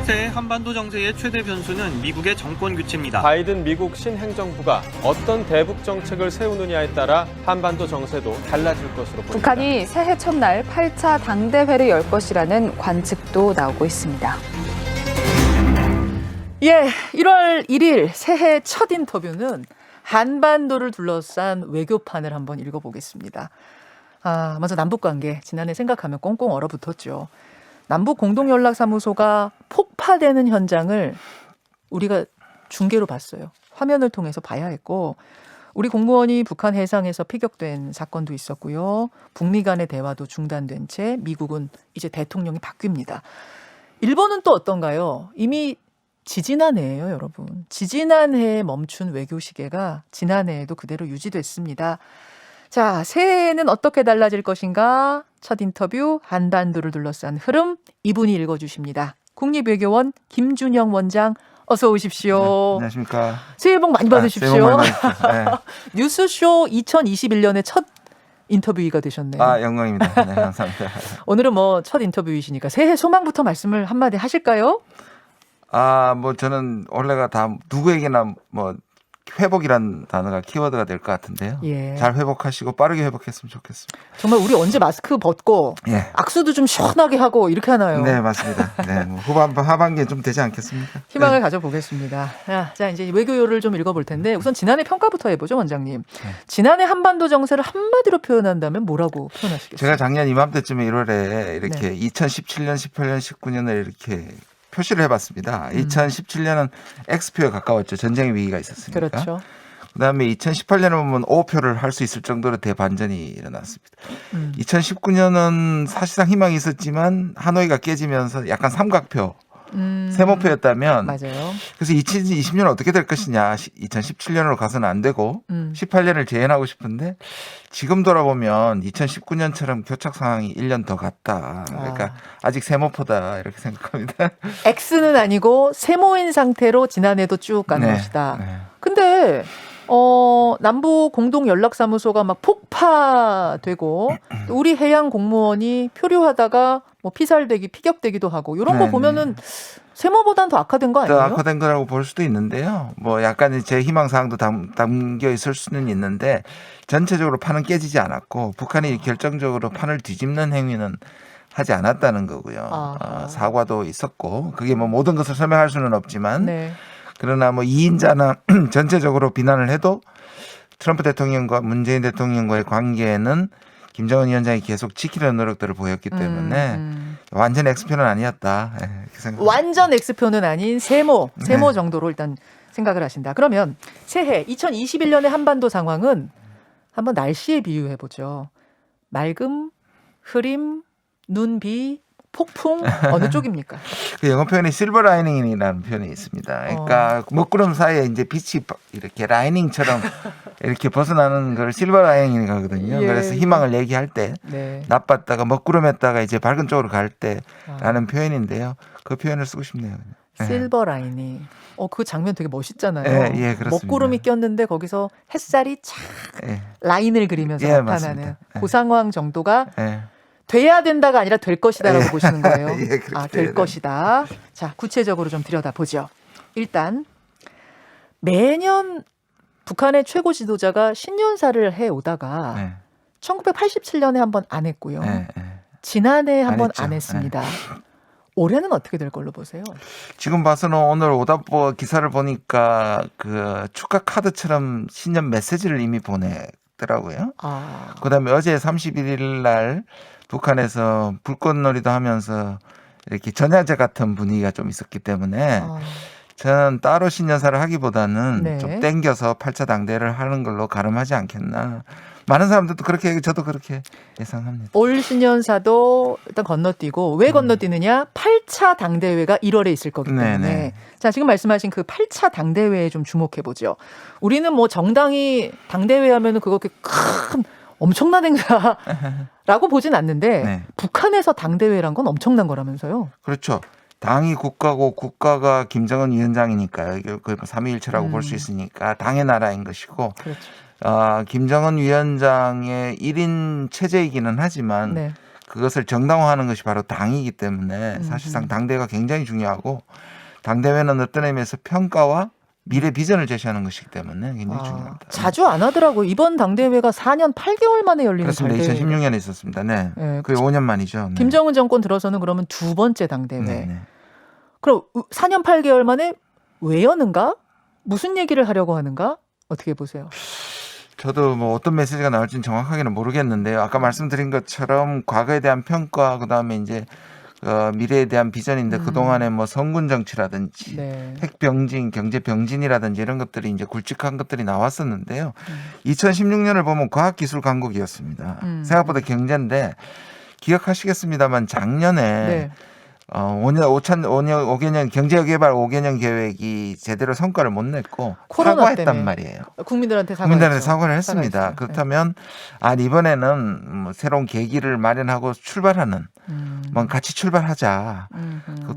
새해 한반도 정세의 최대 변수는 미국의 정권 교체입니다. 바이든 미국 신행정부가 어떤 대북 정책을 세우느냐에 따라 한반도 정세도 달라질 것으로 보입니다. 북한이 새해 첫날 8차 당대회를 열 것이라는 관측도 나오고 있습니다. 예, 1월 1일 새해 첫 인터뷰는 한반도를 둘러싼 외교판을 한번 읽어보겠습니다. 먼저 남북관계, 지난해 생각하면 꽁꽁 얼어붙었죠. 남북 공동연락사무소가 폭파되는 현장을 우리가 중계로 봤어요. 화면을 통해서 봐야 했고, 우리 공무원이 북한 해상에서 피격된 사건도 있었고요. 북미 간의 대화도 중단된 채 미국은 이제 대통령이 바뀝니다. 일본은 또 어떤가요? 이미 지지난해예요, 여러분. 지지난해에 멈춘 외교 시계가 지난해에도 그대로 유지됐습니다. 자, 새해에는 어떻게 달라질 것인가? 첫 인터뷰, 한반도를 둘러싼 흐름, 이분이 읽어주십니다. 국립외교원 김준영 원장, 어서 오십시오. 네, 안녕하십니까. 새해 복 많이 받으십시오. 새해 복 많이 받으십시오. 네. 뉴스쇼 2021년의 첫 인터뷰이가 되셨네요. 영광입니다. 네, 감사합니다. 오늘은 뭐 첫 인터뷰이시니까 새해 소망부터 말씀을 한마디 하실까요? 저는 원래가 다 누구에게나 회복이란 단어가 키워드가 될 것 같은데요. 예. 잘 회복하시고 빠르게 회복했으면 좋겠습니다. 정말 우리 언제 마스크 벗고 예. 악수도 좀 시원하게 하고 이렇게 하나요? 네, 맞습니다. 네, 하반기에 좀 되지 않겠습니까? 희망을 네. 가져보겠습니다. 자, 이제 외교요를 좀 읽어볼 텐데 우선 지난해 평가부터 해보죠, 원장님. 지난해 한반도 정세를 한마디로 표현한다면 뭐라고 표현하시겠어요? 제가 작년 이맘때쯤에 1월에 이렇게 네. 2017년, 18년, 19년을 이렇게 표시를 해봤습니다. 2017년은 X표에 가까웠죠. 전쟁의 위기가 있었으니까. 그렇죠. 그다음에 2018년에 보면 O표를 할 수 있을 정도로 대반전이 일어났습니다. 2019년은 사실상 희망이 있었지만 하노이가 깨지면서 약간 삼각표, 세모표였다면 맞아요. 그래서 2020년 어떻게 될 것이냐. 2017년으로 가서는 안 되고 18년을 재현하고 싶은데 지금 돌아보면 2019년처럼 교착 상황이 1년 더 갔다. 그러니까 아직 세모표다 이렇게 생각합니다. X는 아니고 세모인 상태로 지난해도 쭉 가는 네, 것이다. 네. 근데 남북 공동 연락사무소가 막 폭파되고 또 우리 해양 공무원이 표류하다가 뭐 피살되기, 피격되기도 하고 이런 거 네, 보면은 세모보단 더 악화된 거 더 아니에요? 악화된 거라고 볼 수도 있는데요. 약간 제 희망 사항도 담겨 있을 수는 있는데 전체적으로 판은 깨지지 않았고 북한이 결정적으로 판을 뒤집는 행위는 하지 않았다는 거고요. 사과도 있었고 그게 모든 것을 설명할 수는 없지만 네. 그러나 2인자나 전체적으로 비난을 해도 트럼프 대통령과 문재인 대통령과의 관계는 김정은 위원장이 계속 지키려는 노력들을 보였기 때문에 완전 X표는 아니었다. 이렇게 생각합니다. 완전 X표는 아닌 세모 정도로 일단 생각을 하신다. 그러면 새해 2021년의 한반도 상황은 한번 날씨에 비유해 보죠. 맑음, 흐림, 눈, 비, 폭풍 어느 쪽입니까? 그 영어 표현이 실버 라이닝이라는 표현이 있습니다. 그러니까 먹구름 사이에 이제 빛이 이렇게 라이닝처럼 이렇게 벗어나는 걸 실버 라이닝이거든요. 예. 그래서 희망을 얘기할 때 네. 나빴다가 먹구름했다가 이제 밝은 쪽으로 갈 때라는 표현인데요. 그 표현을 쓰고 싶네요. 실버 라이닝. 그 장면 되게 멋있잖아요. 예, 그렇습니다. 먹구름이 꼈는데 거기서 햇살이 착 예. 라인을 그리면서 예, 나타나는 맞습니다. 그 상황 정도가 예. 돼야 된다가 아니라 될 것이다라고 예. 보시는 거예요. 예, 그렇게 돼야 될 됩니다. 것이다. 자, 구체적으로 좀 들여다보죠. 일단 매년 북한의 최고 지도자가 신년사를 해오다가 네. 1987년에 한 번 안 했고요. 네. 지난해 한 안 번 했죠. 안 했습니다. 올해는 어떻게 될 걸로 보세요? 지금 봐서는 오늘 오답보 기사를 보니까 그 축하 카드처럼 신년 메시지를 이미 보냈더라고요. 그다음에 어제 31일 날 북한에서 불꽃놀이도 하면서 이렇게 전야제 같은 분위기가 좀 있었기 때문에 저는 따로 신년사를 하기보다는 네. 좀 땡겨서 8차 당대를 하는 걸로 가름하지 않겠나. 많은 사람들도 그렇게 얘기, 저도 그렇게 예상합니다. 올 신년사도 일단 건너뛰고 왜 건너뛰느냐? 8차 당대회가 1월에 있을 거기 때문에. 네네. 자, 지금 말씀하신 그 8차 당대회에 좀 주목해 보죠. 우리는 뭐 정당이 당대회 하면은 그거 큰 엄청난 행사라고 보진 않는데 네. 북한에서 당대회란 건 엄청난 거라면서요. 그렇죠. 당이 국가고 국가가 김정은 위원장이니까요. 이게 거의 3.1일체라고 볼 수 있으니까 당의 나라인 것이고 그렇죠. 김정은 위원장의 1인 체제이기는 하지만 네. 그것을 정당화하는 것이 바로 당이기 때문에 사실상 당대회가 굉장히 중요하고 당대회는 어떤 의미에서 평가와 미래 비전을 제시하는 것이기 때문에 굉장히 중요합니다. 자주 안 하더라고요. 이번 당대회가 4년 8개월 만에 열리는 그렇습니다. 당대회. 2016년에 있었습니다. 네. 네. 그게 5년 만이죠. 네. 김정은 정권 들어서는 그러면 두 번째 당대회. 네. 그럼 4년 8개월 만에 왜 여는가? 무슨 얘기를 하려고 하는가? 어떻게 보세요? 저도 뭐 어떤 메시지가 나올지는 정확하게는 모르겠는데요. 아까 말씀드린 것처럼 과거에 대한 평가, 그다음에 이제 미래에 대한 비전인데 그동안에 뭐 성군 정치라든지 네. 핵병진, 경제병진이라든지 이런 것들이 이제 굵직한 것들이 나왔었는데요. 2016년을 보면 과학기술 강국이었습니다. 생각보다 경제인데 기억하시겠습니다만 작년에 네. 5개년 경제개발 5개년 계획이 제대로 성과를 못 냈고 코로나 사과했단 때문에. 말이에요. 국민들한테 사과를 했습니다. 사과했어요. 그렇다면 이번에는 뭐 새로운 계기를 마련하고 출발하는 뭐 같이 출발하자.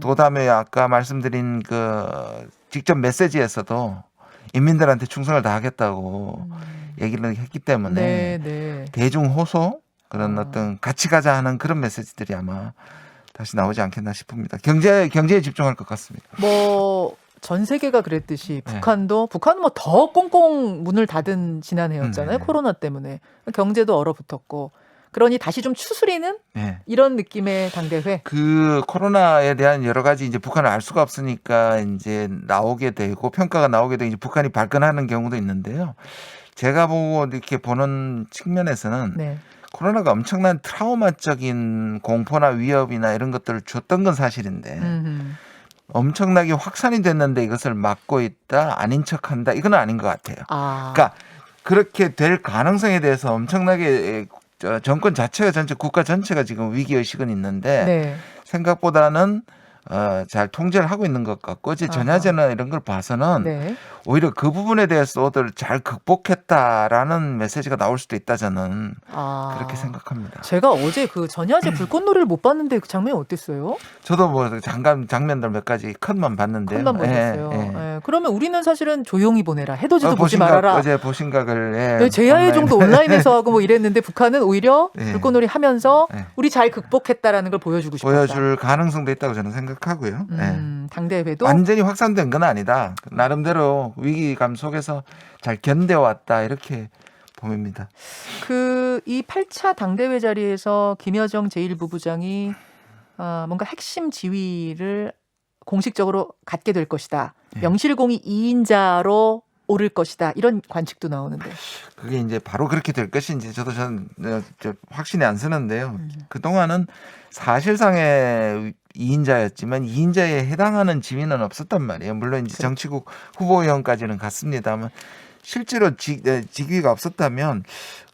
그다음에 아까 말씀드린 그 직접 메시지에서도 인민들한테 충성을 다하겠다고 얘기를 했기 때문에 네, 네. 대중 호소 그런 어떤 같이 가자 하는 그런 메시지들이 아마 다시 나오지 않겠나 싶습니다. 경제에 집중할 것 같습니다. 뭐 전 세계가 그랬듯이 네. 북한은 뭐 더 꽁꽁 문을 닫은 지난해였잖아요. 네. 코로나 때문에 경제도 얼어붙었고 그러니 다시 좀 추스리는 네. 이런 느낌의 당대회. 그 코로나에 대한 여러 가지 이제 북한을 알 수가 없으니까 이제 나오게 되고 평가가 나오게 되고 이제 북한이 발끈하는 경우도 있는데요. 제가 보고 이렇게 보는 측면에서는 네. 코로나가 엄청난 트라우마적인 공포나 위협이나 이런 것들을 줬던 건 사실인데 엄청나게 확산이 됐는데 이것을 막고 있다, 아닌 척한다, 이건 아닌 것 같아요. 그러니까 그렇게 될 가능성에 대해서 엄청나게 정권 자체가 국가 전체가 지금 위기의식은 있는데 네. 생각보다는 잘 통제를 하고 있는 것 같고 어제 전야제나 이런 걸 봐서는 네. 오히려 그 부분에 대해서들 잘 극복했다라는 메시지가 나올 수도 있다 저는 그렇게 생각합니다. 제가 어제 그 전야제 불꽃놀이를 못 봤는데 그 장면이 어땠어요? 저도 뭐 잠깐 장면들 몇 가지 컷만 봤는데요. 컷만 보셨어요. 예. 그러면 우리는 사실은 조용히 보내라. 해돋이도 보지 말아라. 어제 보신각을 네, 제야의 정도 온라인에서 하고 뭐 이랬는데 북한은 오히려 네. 불꽃놀이 하면서 네. 우리 잘 극복했다라는 걸 보여주고 싶었다. 보여줄 가능성도 있다고 저는 생각하고요. 당대회도 완전히 확산된 건 아니다. 나름대로 위기감 속에서 잘 견뎌왔다 이렇게 봅니다. 이 8차 당대회 자리에서 김여정 제1부부장이 뭔가 핵심 지위를 공식적으로 갖게 될 것이다. 네. 명실공히 2인자로 오를 것이다. 이런 관측도 나오는데. 그게 이제 바로 그렇게 될 것인지 저는 확신이 안 서는데요. 그동안은 사실상의 2인자였지만 2인자에 해당하는 지위는 없었단 말이에요. 물론 이제 정치국 후보위원까지는 갔습니다만 실제로 직위가 없었다면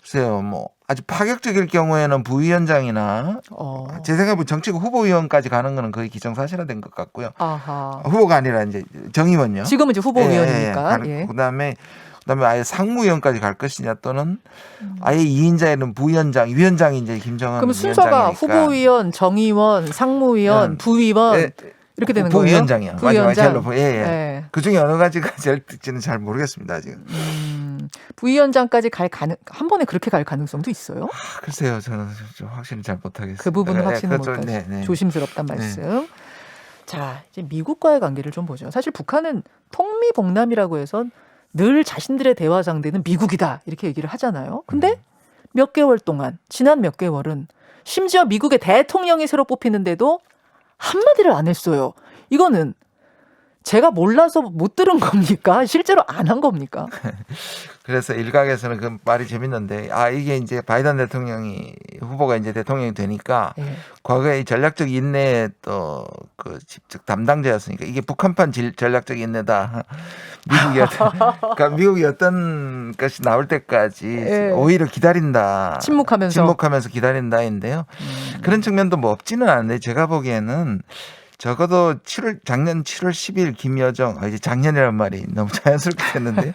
글쎄요, 뭐 아주 파격적일 경우에는 부위원장이나 제 생각에 정치국 후보위원까지 가는 거는 거의 기정사실화된 것 같고요. 후보가 아니라 이제 정의원요. 지금은 이제 후보위원이니까. 예. 그다음에 아예 상무위원까지 갈 것이냐 또는 아예 2인자에는 부위원장, 위원장이 이제 김정은 그럼 순서가 위원장이니까. 후보위원, 정의원, 상무위원, 부위원 이렇게 되는 거예요? 부위원장이요. 부위원장. 예. 그 중에 어느 가지가 제일 될지는 잘 모르겠습니다 지금. 부위원장까지 한 번에 그렇게 갈 가능성도 있어요? 글쎄요, 저는 좀 확실히 잘 못하겠습니다. 그 부분은 확신을 그렇죠. 못하죠. 네. 조심스럽단 말씀. 자, 이제 미국과의 관계를 좀 보죠. 사실 북한은 통미봉남이라고 해서 늘 자신들의 대화 상대는 미국이다 이렇게 얘기를 하잖아요. 근데 몇 개월 동안, 지난 몇 개월은 심지어 미국의 대통령이 새로 뽑히는데도 한마디를 안 했어요. 이거는 제가 몰라서 못 들은 겁니까? 실제로 안 한 겁니까? 그래서 일각에서는 그 말이 재밌는데 이게 이제 바이든 대통령이 후보가 이제 대통령이 되니까 과거에 이 전략적 인내의 또 그 직접 담당자였으니까 이게 북한판 전략적 인내다. 그러니까 미국이 어떤 것이 나올 때까지 오히려 기다린다. 침묵하면서 기다린다인데요. 그런 측면도 뭐 없지는 않은데 제가 보기에는 적어도 작년 7월 10일 김여정, 이제 작년이란 말이 너무 자연스럽게 됐는데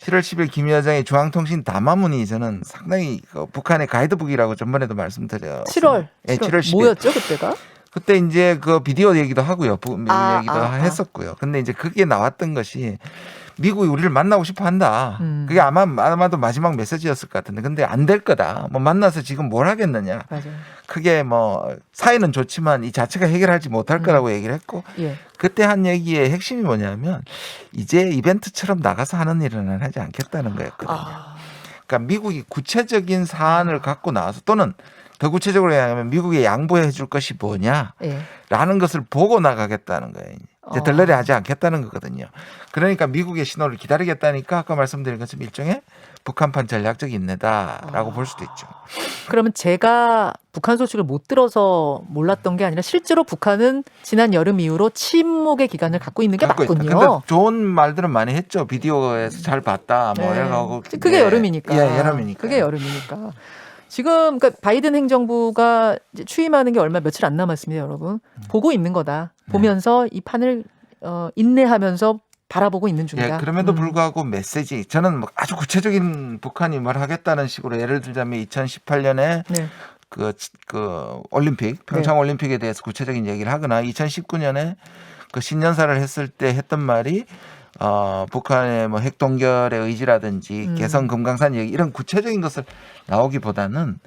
7월 10일 김여정의 중앙통신 담화문이 저는 상당히 북한의 가이드북이라고 전번에도 말씀드렸어요. 7월 10일. 뭐였죠 그때가? 그때 이제 그 비디오 얘기도 하고요. 얘기도 했었고요. 근데 이제 그게 나왔던 것이 미국이 우리를 만나고 싶어 한다. 그게 아마도 마지막 메시지였을 것 같은데 근데 안 될 거다. 뭐 만나서 지금 뭘 하겠느냐. 맞아요. 크게 뭐 사이는 좋지만 이 자체가 해결하지 못할 거라고 얘기를 했고 예. 그때 한 얘기의 핵심이 뭐냐면 이제 이벤트처럼 나가서 하는 일은 하지 않겠다는 거였거든요. 그러니까 미국이 구체적인 사안을 갖고 나와서 또는 더 구체적으로 얘기하면 미국에 양보해 줄 것이 뭐냐라는 예. 것을 보고 나가겠다는 거예요. 이제 덜러리 하지 않겠다는 거거든요. 그러니까 미국의 신호를 기다리겠다니까 아까 말씀드린 것처럼 일종의 북한판 전략적 인내다라고 볼 수도 있죠. 그러면 제가 북한 소식을 못 들어서 몰랐던 게 아니라 실제로 북한은 지난 여름 이후로 침묵의 기간을 갖고 있는 게 맞군요. 근데 좋은 말들은 많이 했죠. 비디오에서 잘 봤다. 뭐 이런 거. 그게 여름이니까. 예, 여름이니까. 그게 여름이니까. 지금 그러니까 바이든 행정부가 이제 취임하는 게 며칠 안 남았습니다, 여러분. 보고 있는 거다. 보면서 이 판을 인내하면서 바라보고 있는 중이다. 예, 그럼에도 불구하고 메시지 저는 뭐 아주 구체적인 북한이 뭘 하겠다는 식으로 예를 들자면 2018년에 네. 그 올림픽 평창 올림픽에 대해서 구체적인 얘기를 하거나 2019년에 그 신년사를 했을 때 했던 말이 북한의 뭐 핵동결의 의지라든지 개성 금강산 얘기 이런 구체적인 것을 나오기보다는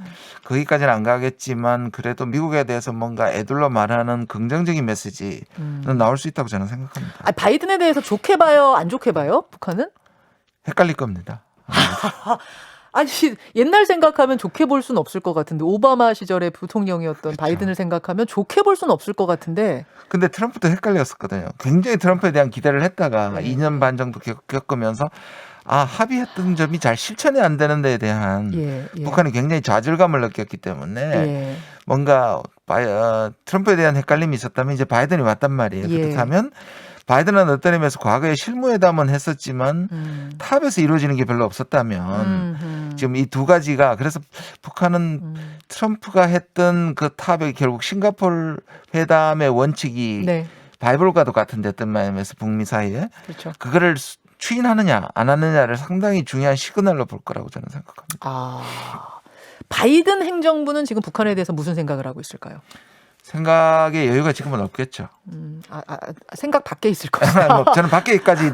거기까지는 안 가겠지만 그래도 미국에 대해서 뭔가 애둘러 말하는 긍정적인 메시지는 나올 수 있다고 저는 생각합니다. 바이든에 대해서 좋게 봐요, 안 좋게 봐요? 북한은? 헷갈릴 겁니다. 아니 옛날 생각하면 좋게 볼 수는 없을 것 같은데 오바마 시절의 부통령이었던 바이든을 생각하면 좋게 볼 수는 없을 것 같은데. 근데 트럼프도 헷갈렸었거든요. 굉장히 트럼프에 대한 기대를 했다가 2년 반 정도 겪으면서 합의했던 점이 잘 실천이 안 되는 데에 대한 북한이 굉장히 좌절감을 느꼈기 때문에 뭔가 트럼프에 대한 헷갈림이 있었다면 이제 바이든이 왔단 말이에요. 그렇다면 바이든은 어떤 의미에서 과거에 실무회담은 했었지만 탑에서 이루어지는 게 별로 없었다면 지금 이 두 가지가 그래서 북한은 트럼프가 했던 그 탑의 결국 싱가포르 회담의 원칙이 바이블과도 같은 데 어떤 면에서 북미 사이에 그렇죠. 그거를 추인하느냐 안 하느냐를 상당히 중요한 시그널로 볼 거라고 저는 생각합니다. 바이든 행정부는 지금 북한에 대해서 무슨 생각을 하고 있을까요? 생각의 여유가 지금은 없겠죠. 생각 밖에 있을 거예요. 뭐 저는 밖에까지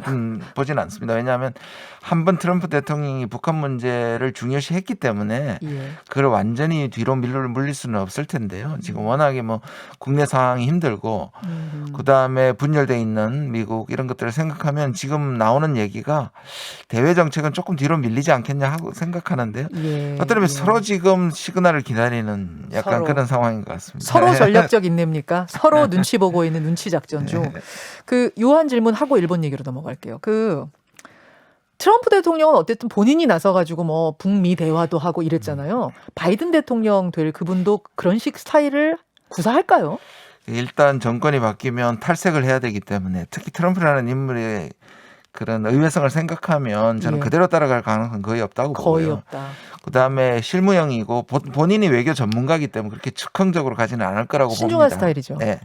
보지는 않습니다. 왜냐하면 한 번 트럼프 대통령이 북한 문제를 중요시했기 때문에 그걸 완전히 뒤로 물릴 수는 없을 텐데요. 지금 워낙에 뭐 국내 상황이 힘들고 그다음에 분열돼 있는 미국 이런 것들을 생각하면 지금 나오는 얘기가 대외 정책은 조금 뒤로 밀리지 않겠냐 하고 생각하는데요. 어떤 의미에서 서로 지금 시그널을 기다리는 약간 그런 상황인 것 같습니다. 서로 전략적 인내입니까? 서로 눈치 보고 있는 눈치 작전 중. 요한 질문 하고 일본 얘기로 넘어갈게요. 트럼프 대통령은 어쨌든 본인이 나서가지고 뭐 북미 대화도 하고 이랬잖아요. 바이든 대통령 될 그분도 그런 식 스타일을 구사할까요? 일단 정권이 바뀌면 탈색을 해야 되기 때문에 특히 트럼프라는 인물의 그런 의외성을 생각하면 저는 그대로 따라갈 가능성은 거의 없다고 보고요. 거의 없다. 그다음에 실무형이고 본인이 외교 전문가이기 때문에 그렇게 즉흥적으로 가지는 않을 거라고 신중한 봅니다. 스타일이죠. 네.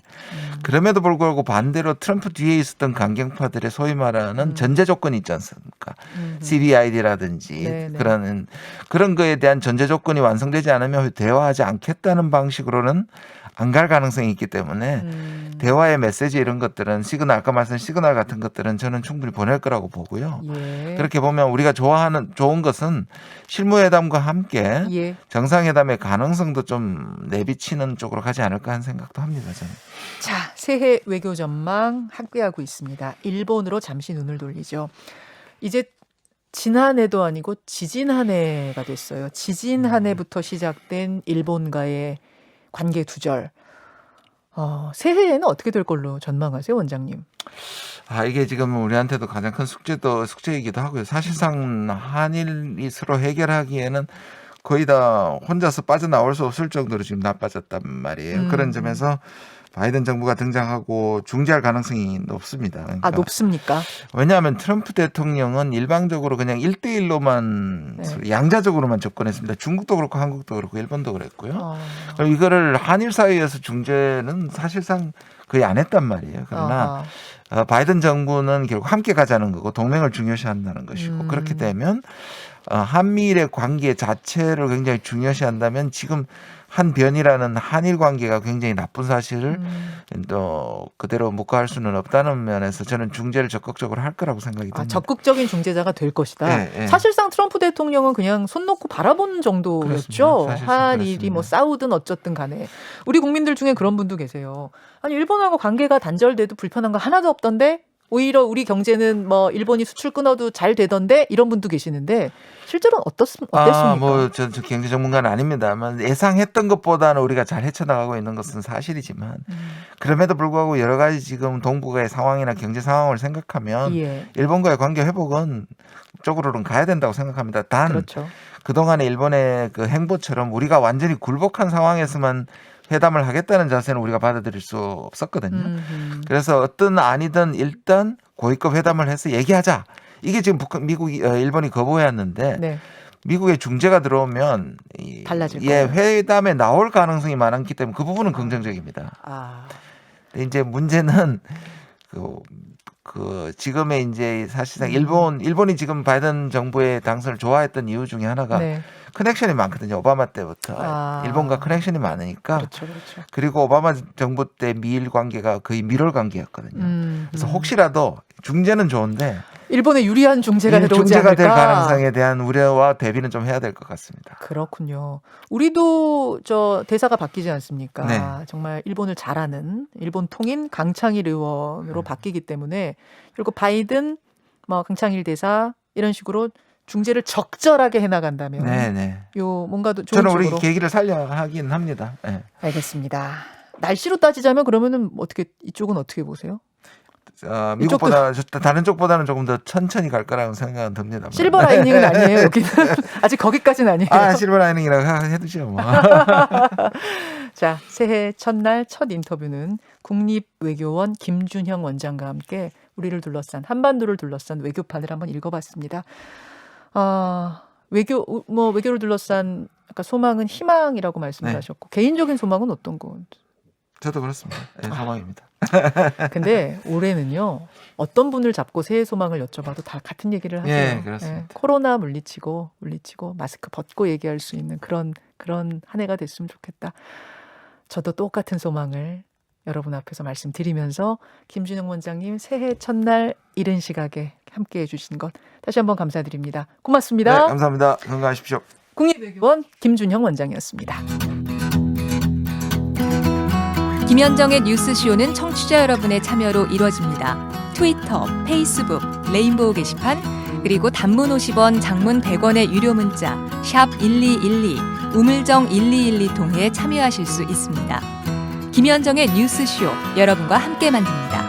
그럼에도 불구하고 반대로 트럼프 뒤에 있었던 강경파들의 소위 말하는 전제 조건이 있지 않습니까? CBID라든지 그런 거에 대한 전제 조건이 완성되지 않으면 대화하지 않겠다는 방식으로는 안 갈 가능성이 있기 때문에 대화의 메시지 이런 것들은 시그널 아까 말씀드린 시그널 같은 것들은 저는 충분히 보낼 거라고 보고요. 그렇게 보면 우리가 좋은 것은 실무회담과 함께 정상회담의 가능성도 좀 내비치는 쪽으로 가지 않을까 하는 생각도 합니다. 저는. 자, 새해 외교 전망 함께하고 있습니다. 일본으로 잠시 눈을 돌리죠. 이제 지난해도 아니고 지지난해가 됐어요. 지지난해부터 시작된 일본과의 관계 두절. 새해에는 어떻게 될 걸로 전망하세요, 원장님? 이게 지금 우리한테도 가장 큰 숙제이기도 하고요. 사실상 한일이 서로 해결하기에는 거의 다 혼자서 빠져나올 수 없을 정도로 지금 나빠졌단 말이에요. 그런 점에서 바이든 정부가 등장하고 중재할 가능성이 높습니다. 그러니까 높습니까? 왜냐하면 트럼프 대통령은 일방적으로 그냥 1대1로만 양자적으로만 접근했습니다. 중국도 그렇고 한국도 그렇고 일본도 그랬고요. 그럼 이거를 한일 사이에서 중재는 사실상 거의 안 했단 말이에요. 그러나 바이든 정부는 결국 함께 가자는 거고 동맹을 중요시한다는 것이고 그렇게 되면 한미일의 관계 자체를 굉장히 중요시한다면 지금 한 변이라는 한일 관계가 굉장히 나쁜 사실을 또 그대로 묵과할 수는 없다는 면에서 저는 중재를 적극적으로 할 거라고 생각이 듭니다. 적극적인 중재자가 될 것이다. 네. 사실상 트럼프 대통령은 그냥 손 놓고 바라보는 정도였죠. 한일이 뭐 싸우든 어쨌든 간에. 우리 국민들 중에 그런 분도 계세요. 아니 일본하고 관계가 단절돼도 불편한 거 하나도 없던데 오히려 우리 경제는 뭐 일본이 수출 끊어도 잘 되던데 이런 분도 계시는데 실제로는 어땠습니까? 뭐 저 경제 전문가는 아닙니다만 예상했던 것보다는 우리가 잘 헤쳐나가고 있는 것은 사실이지만 그럼에도 불구하고 여러 가지 지금 동북아의 상황이나 경제 상황을 생각하면 일본과의 관계 회복은 쪽으로는 가야 된다고 생각합니다. 단 그렇죠. 그동안의 일본의 그 행보처럼 우리가 완전히 굴복한 상황에서만 회담을 하겠다는 자세는 우리가 받아들일 수 없었거든요. 그래서 어떤 안이든 일단 고위급 회담을 해서 얘기하자. 이게 지금 일본이 거부해왔는데 미국의 중재가 들어오면 달라질 거예요. 회담에 나올 가능성이 많았기 때문에 그 부분은 긍정적입니다. 근데 이제 문제는 그 지금의 이제 사실상 일본이 지금 바이든 정부의 당선을 좋아했던 이유 중에 하나가 커넥션이 많거든요. 오바마 때부터 일본과 커넥션이 많으니까. 그렇죠. 그리고 오바마 정부 때 미일 관계가 거의 밀월 관계였거든요. 그래서 혹시라도 중재는 좋은데 일본에 유리한 중재가 들어오지 중재가 않을까. 될 가능성에 대한 우려와 대비는 좀 해야 될 것 같습니다. 그렇군요. 우리도 저 대사가 바뀌지 않습니까? 정말 일본을 잘하는 일본 통인 강창일 의원으로 바뀌기 때문에 그리고 바이든 뭐 강창일 대사 이런 식으로 중재를 적절하게 해나간다면 요 뭔가도 좋은 저는 쪽으로. 우리 계기를 살려 하긴 합니다. 알겠습니다. 날씨로 따지자면 그러면은 어떻게 이쪽은 어떻게 보세요? 미국보다 다른 쪽보다는 조금 더 천천히 갈 거라는 생각은 듭니다. 실버 라이닝은 아니에요. 여기는 아직 거기까지는 아니에요. 실버 라이닝이라고 해두죠. 뭐. 자, 새해 첫날 첫 인터뷰는 국립외교원 김준형 원장과 함께 우리를 둘러싼 한반도를 둘러싼 외교판을 한번 읽어봤습니다. 외교를 둘러싼 아까 소망은 희망이라고 말씀을 하셨고 개인적인 소망은 어떤 거? 저도 그렇습니다. 소망입니다. 근데 올해는요 어떤 분을 잡고 새해 소망을 여쭤봐도 다 같은 얘기를 하세요. 그렇습니다. 코로나 물리치고 마스크 벗고 얘기할 수 있는 그런 한 해가 됐으면 좋겠다. 저도 똑같은 소망을 여러분 앞에서 말씀드리면서 김준형 원장님 새해 첫날 이른 시각에 함께해 주신 것 다시 한번 감사드립니다. 고맙습니다. 감사합니다. 건강하십시오. 국립외교원 김준형 원장이었습니다. 김현정의 뉴스쇼는 청취자 여러분의 참여로 이루어집니다. 트위터, 페이스북, 레인보우 게시판, 그리고 단문 50원, 장문 100원의 유료 문자 샵 1212, 우물정 1212 통해 참여하실 수 있습니다. 김현정의 뉴스쇼, 여러분과 함께 만듭니다.